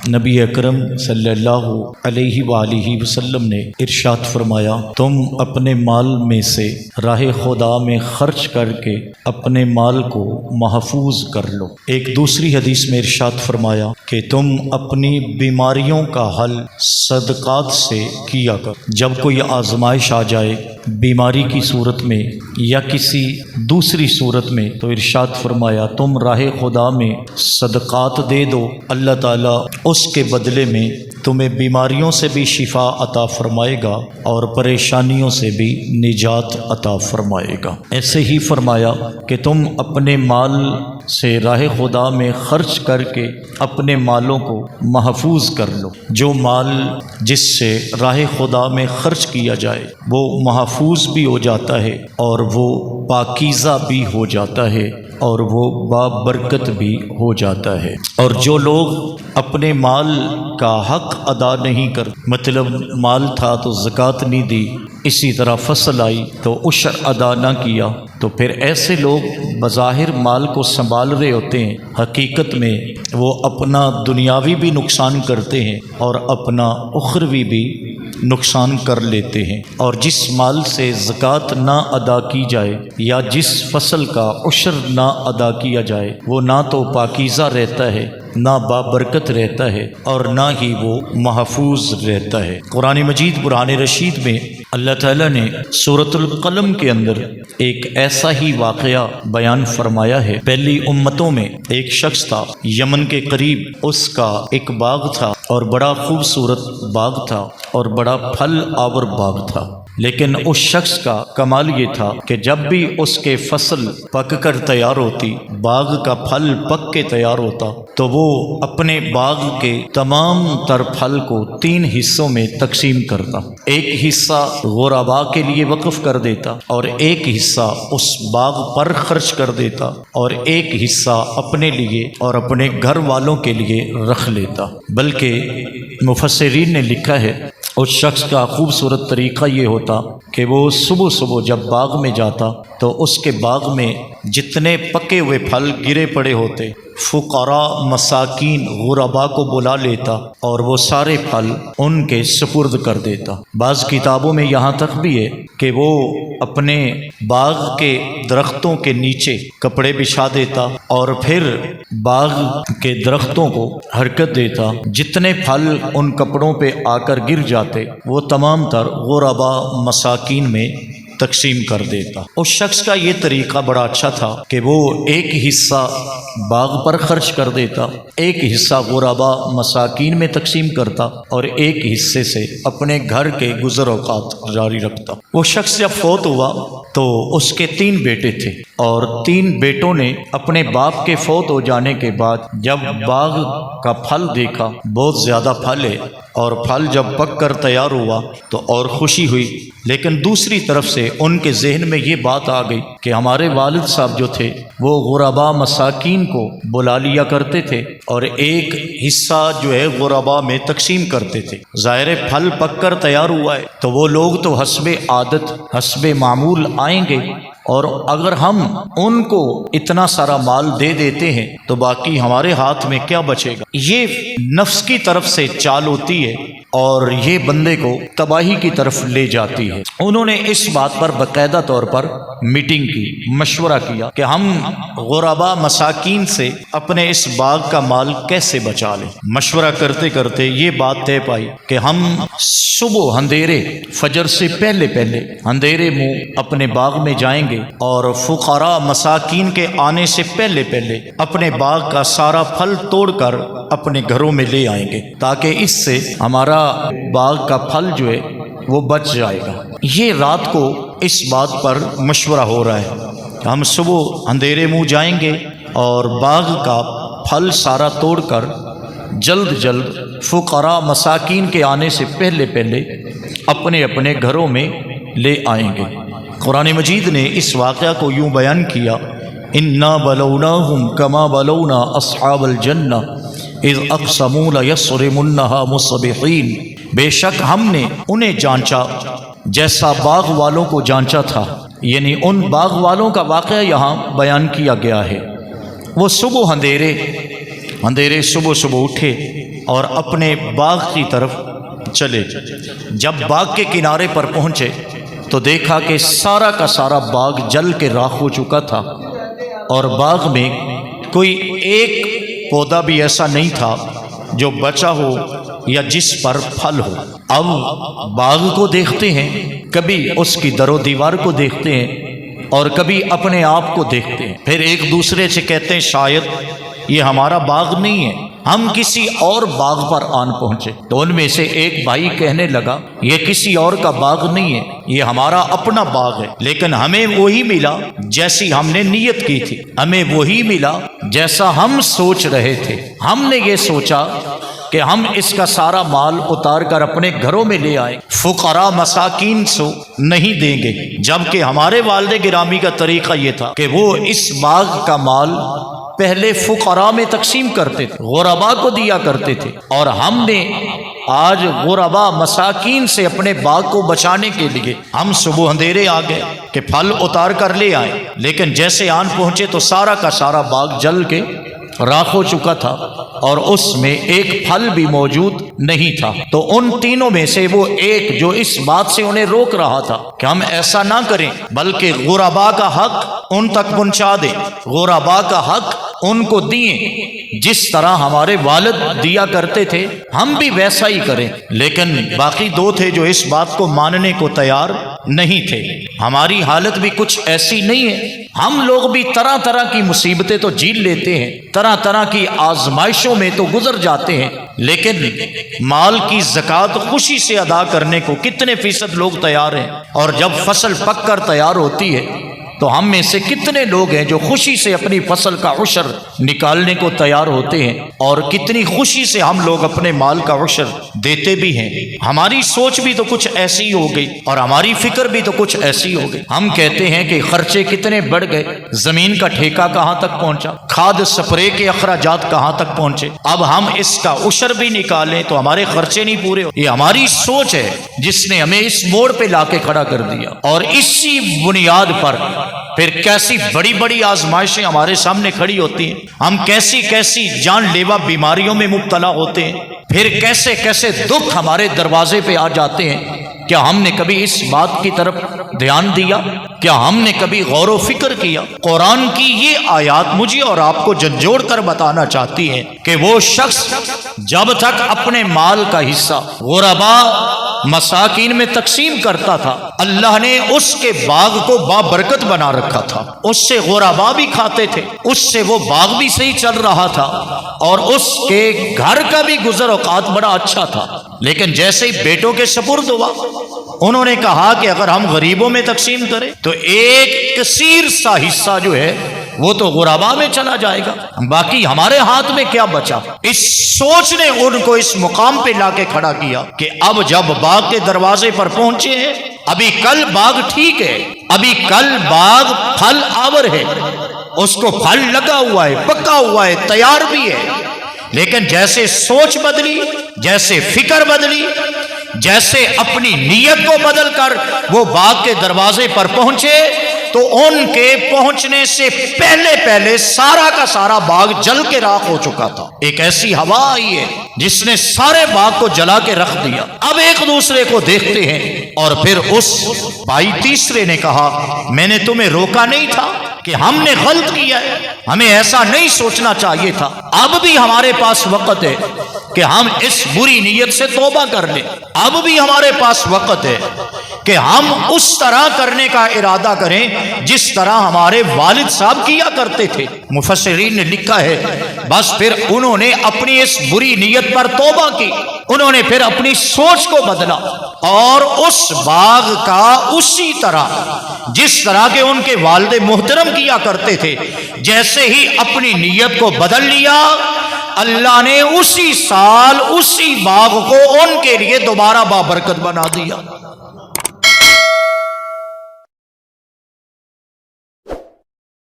نبی اکرم صلی اللہ علیہ وآلہ وسلم نے ارشاد فرمایا، تم اپنے مال میں سے راہ خدا میں خرچ کر کے اپنے مال کو محفوظ کر لو۔ ایک دوسری حدیث میں ارشاد فرمایا کہ تم اپنی بیماریوں کا حل صدقات سے کیا کر۔ جب کوئی آزمائش آ جائے بیماری کی صورت میں یا کسی دوسری صورت میں تو ارشاد فرمایا تم راہ خدا میں صدقات دے دو، اللہ تعالیٰ اس کے بدلے میں تمہیں بیماریوں سے بھی شفا عطا فرمائے گا اور پریشانیوں سے بھی نجات عطا فرمائے گا۔ ایسے ہی فرمایا کہ تم اپنے مال سے راہ خدا میں خرچ کر کے اپنے مالوں کو محفوظ کر لو۔ جو مال جس سے راہ خدا میں خرچ کیا جائے وہ محفوظ بھی ہو جاتا ہے اور وہ پاکیزہ بھی ہو جاتا ہے اور وہ بابرکت بھی ہو جاتا ہے۔ اور جو لوگ اپنے مال کا حق ادا نہیں کر، مطلب مال تھا تو زکوٰۃ نہیں دی، اسی طرح فصل آئی تو عشر ادا نہ کیا، تو پھر ایسے لوگ بظاہر مال کو سنبھال رہے ہوتے ہیں، حقیقت میں وہ اپنا دنیاوی بھی نقصان کرتے ہیں اور اپنا اخروی بھی نقصان کر لیتے ہیں۔ اور جس مال سے زکوٰۃ نہ ادا کی جائے یا جس فصل کا عشر نہ ادا کیا جائے وہ نہ تو پاکیزہ رہتا ہے، نہ بابرکت رہتا ہے اور نہ ہی وہ محفوظ رہتا ہے۔ قرآن مجید برہان رشید میں اللہ تعالیٰ نے سورۃ القلم کے اندر ایک ایسا ہی واقعہ بیان فرمایا ہے۔ پہلی امتوں میں ایک شخص تھا یمن کے قریب، اس کا ایک باغ تھا اور بڑا خوبصورت باغ تھا اور بڑا پھل آور باغ تھا، لیکن اس شخص کا کمال یہ تھا کہ جب بھی اس کے فصل پک کر تیار ہوتی، باغ کا پھل پک کے تیار ہوتا تو وہ اپنے باغ کے تمام تر پھل کو 3 حصوں میں تقسیم کرتا۔ ایک حصہ غرباء کے لیے وقف کر دیتا اور ایک حصہ اس باغ پر خرچ کر دیتا اور ایک حصہ اپنے لیے اور اپنے گھر والوں کے لیے رکھ لیتا۔ بلکہ مفسرین نے لکھا ہے اس شخص کا خوبصورت طریقہ یہ ہوتا کہ وہ صبح صبح جب باغ میں جاتا تو اس کے باغ میں جتنے پکے ہوئے پھل گرے پڑے ہوتے فقراء، مساکین، غرباء کو بلا لیتا اور وہ سارے پھل ان کے سپرد کر دیتا۔ بعض کتابوں میں یہاں تک بھی ہے کہ وہ اپنے باغ کے درختوں کے نیچے کپڑے بچھا دیتا اور پھر باغ کے درختوں کو حرکت دیتا، جتنے پھل ان کپڑوں پہ آ کر گر جاتے وہ تمام تر غرباء، مساکین میں تقسیم کر دیتا۔ اس شخص کا یہ طریقہ بڑا اچھا تھا کہ وہ ایک حصہ باغ پر خرچ کر دیتا، ایک حصہ غرباء، مساکین میں تقسیم کرتا اور ایک حصے سے اپنے گھر کے گزر اوقات جاری رکھتا۔ وہ شخص جب فوت ہوا تو اس کے 3 بیٹے تھے اور 3 بیٹوں نے اپنے باپ کے فوت ہو جانے کے بعد جب باغ کا پھل دیکھا، بہت زیادہ پھل ہے اور پھل جب پک کر تیار ہوا تو اور خوشی ہوئی، لیکن دوسری طرف سے ان کے ذہن میں یہ بات آ گئی کہ ہمارے والد صاحب جو تھے وہ غرباء، مساکین کو بلا لیا کرتے تھے اور ایک حصہ جو ہے غرباء میں تقسیم کرتے تھے۔ ظاہر پھل پک کر تیار ہوا ہے تو وہ لوگ تو حسب عادت، حسب معمول آئیں گے، اور اگر ہم ان کو اتنا سارا مال دے دیتے ہیں تو باقی ہمارے ہاتھ میں کیا بچے گا۔ یہ نفس کی طرف سے چال ہوتی ہے اور یہ بندے کو تباہی کی طرف لے جاتی ہے۔ انہوں نے اس بات پر باقاعدہ طور پر میٹنگ کی، مشورہ کیا کہ ہم غرباء، مساکین سے اپنے اس باغ کا مال کیسے بچا لیں۔ مشورہ کرتے کرتے یہ بات طے پائی کہ ہم صبح اندھیرے، فجر سے پہلے اندھیرے منہ اپنے باغ میں جائیں گے اور فقراء، مساکین کے آنے سے پہلے اپنے باغ کا سارا پھل توڑ کر اپنے گھروں میں لے آئیں گے تاکہ اس سے ہمارا باغ کا پھل جو ہے وہ بچ جائے گا۔ یہ رات کو اس بات پر مشورہ ہو رہا ہے کہ ہم صبح اندھیرے منہ جائیں گے اور باغ کا پھل سارا توڑ کر جلد فقراء، مساکین کے آنے سے پہلے اپنے گھروں میں لے آئیں گے۔ قرآن مجید نے اس واقعہ کو یوں بیان کیا، اِنَّا بَلَوْنَاهُمْ كَمَا بَلَوْنَا أَصْحَابَ الْجَنَّةِ اِذْ أَقْسَمُوا لَيَصْرِمُنَّهَا مُصْبِحِينَ، بے شک ہم نے انہیں جانچا جیسا باغ والوں کو جانچا تھا، یعنی ان باغ والوں کا واقعہ یہاں بیان کیا گیا ہے۔ وہ صبح اندھیرے صبح اٹھے اور اپنے باغ کی طرف چلے۔ جب باغ کے کنارے پر پہنچے تو دیکھا کہ سارا کا سارا باغ جل کے راکھ ہو چکا تھا، اور باغ میں کوئی ایک پودا بھی ایسا نہیں تھا جو بچا ہو یا جس پر پھل ہو۔ اب باغ کو دیکھتے ہیں، کبھی اس کی در و دیوار کو دیکھتے ہیں اور کبھی اپنے آپ کو دیکھتے ہیں، پھر ایک دوسرے سے کہتے ہیں شاید یہ ہمارا باغ نہیں ہے، ہم کسی اور باغ پر آن پہنچے۔ تو ان میں سے ایک بھائی کہنے لگا یہ کسی اور کا باغ نہیں ہے، یہ ہمارا اپنا باغ ہے، لیکن ہمیں وہی ملا جیسی ہم نے نیت کی تھی، ہمیں وہی ملا جیسا ہم سوچ رہے تھے۔ ہم نے یہ سوچا کہ ہم اس کا سارا مال اتار کر اپنے گھروں میں لے آئے، فقراء مساکین سے نہیں دیں گے، جبکہ ہمارے والد گرامی کا طریقہ یہ تھا کہ وہ اس باغ کا مال پہلے فقراء میں تقسیم کرتے تھے، غرباء کو دیا کرتے تھے، اور ہم نے آج غرباء مساکین سے اپنے باغ کو بچانے کے لیے ہم صبح اندھیرے آ گئے کہ پھل اتار کر لے آئے، لیکن جیسے آن پہنچے تو سارا کا سارا باغ جل کے راکھ ہو چکا تھا اور اس میں ایک پھل بھی موجود نہیں تھا۔ تو ان تینوں میں سے وہ ایک جو اس بات سے انہیں روک رہا تھا کہ ہم ایسا نہ کریں بلکہ غرباء کا حق ان تک پہنچا دیں، غرباء کا حق ان کو دیں، جس طرح ہمارے والد دیا کرتے تھے ہم بھی ویسا ہی کریں۔ لیکن باقی دو تھے جو اس بات کو ماننے کو تیار نہیں تھے۔ ہماری حالت بھی کچھ ایسی نہیں ہے، ہم لوگ بھی طرح طرح کی مصیبتیں تو جھیل لیتے ہیں، طرح طرح کی آزمائشوں میں تو گزر جاتے ہیں، لیکن مال کی زکوٰۃ خوشی سے ادا کرنے کو کتنے فیصد لوگ تیار ہیں؟ اور جب فصل پک کر تیار ہوتی ہے تو ہم میں سے کتنے لوگ ہیں جو خوشی سے اپنی فصل کا عشر نکالنے کو تیار ہوتے ہیں، اور کتنی خوشی سے ہم لوگ اپنے مال کا عشر دیتے بھی ہیں۔ ہماری سوچ بھی تو کچھ ایسی ہو گئی اور ہماری فکر بھی تو کچھ ایسی ہو گئی۔ ہم کہتے ہیں کہ خرچے کتنے بڑھ گئے، زمین کا ٹھیکہ کہاں تک پہنچا، کھاد سپرے کے اخراجات کہاں تک پہنچے، اب ہم اس کا عشر بھی نکالیں تو ہمارے خرچے نہیں پورے ہو۔ یہ ہماری سوچ ہے جس نے ہمیں اس موڑ پہ لا کے کھڑا کر دیا، اور اسی بنیاد پر پھر کیسی بڑی بڑی آزمائشیں ہمارے سامنے کھڑی ہوتی ہیں، ہم کیسی کیسی جان لیوا بیماریوں میں مبتلا ہوتے ہیں، پھر کیسے کیسے دکھ ہمارے دروازے پہ آ جاتے ہیں۔ کیا ہم نے کبھی اس بات کی طرف دھیان دیا؟ کیا ہم نے کبھی غور و فکر کیا؟ قرآن کی یہ آیات مجھے اور آپ کو جھنجھوڑ کر بتانا چاہتی ہیں کہ وہ شخص جب تک اپنے مال کا حصہ غرباء مساکین میں تقسیم کرتا تھا، اللہ نے اس کے باغ کو بابرکت بنا رکھا تھا، اس سے غرباء بھی کھاتے تھے، اس سے وہ باغ بھی صحیح چل رہا تھا، اور اس کے گھر کا بھی گزر اوقات بڑا اچھا تھا۔ لیکن جیسے ہی بیٹوں کے سپرد ہوا، انہوں نے کہا کہ اگر ہم غریبوں میں تقسیم کریں تو ایک کثیر سا حصہ جو ہے وہ تو غرباء میں چلا جائے گا، باقی ہمارے ہاتھ میں کیا بچا۔ اس سوچ نے ان کو اس مقام پہ لا کے کھڑا کیا کہ اب جب باغ کے دروازے پر پہنچے ہیں، ابھی کل باغ ٹھیک ہے، ابھی کل باغ پھل آور ہے، اس کو پھل لگا ہوا ہے، پکا ہوا ہے، تیار بھی ہے، لیکن جیسے سوچ بدلی، جیسے فکر بدلی، جیسے اپنی نیت کو بدل کر وہ باغ کے دروازے پر پہنچے تو ان کے پہنچنے سے پہلے پہلے سارا کا سارا باغ جل کے راکھ ہو چکا تھا۔ ایک ایسی ہوا آئی ہے جس نے سارے باغ کو جلا کے رکھ دیا۔ اب ایک دوسرے کو دیکھتے ہیں، اور پھر اس بھائی تیسرے نے کہا میں نے تمہیں روکا نہیں تھا کہ ہم نے غلط کیا ہے، ہمیں ایسا نہیں سوچنا چاہیے تھا، اب بھی ہمارے پاس وقت ہے کہ ہم اس بری نیت سے توبہ کر لیں، اب بھی ہمارے پاس وقت ہے کہ ہم اس طرح کرنے کا ارادہ کریں جس طرح ہمارے والد صاحب کیا کرتے تھے۔ مفسرین نے لکھا ہے بس پھر انہوں نے اپنی اس بری نیت پر توبہ کی، انہوں نے پھر اپنی سوچ کو بدلا اور اس باغ کا اسی طرح جس طرح کے ان کے والد محترم کیا کرتے تھے، جیسے ہی اپنی نیت کو بدل لیا، اللہ نے اسی سال اسی باغ کو ان کے لیے دوبارہ بابرکت بنا دیا۔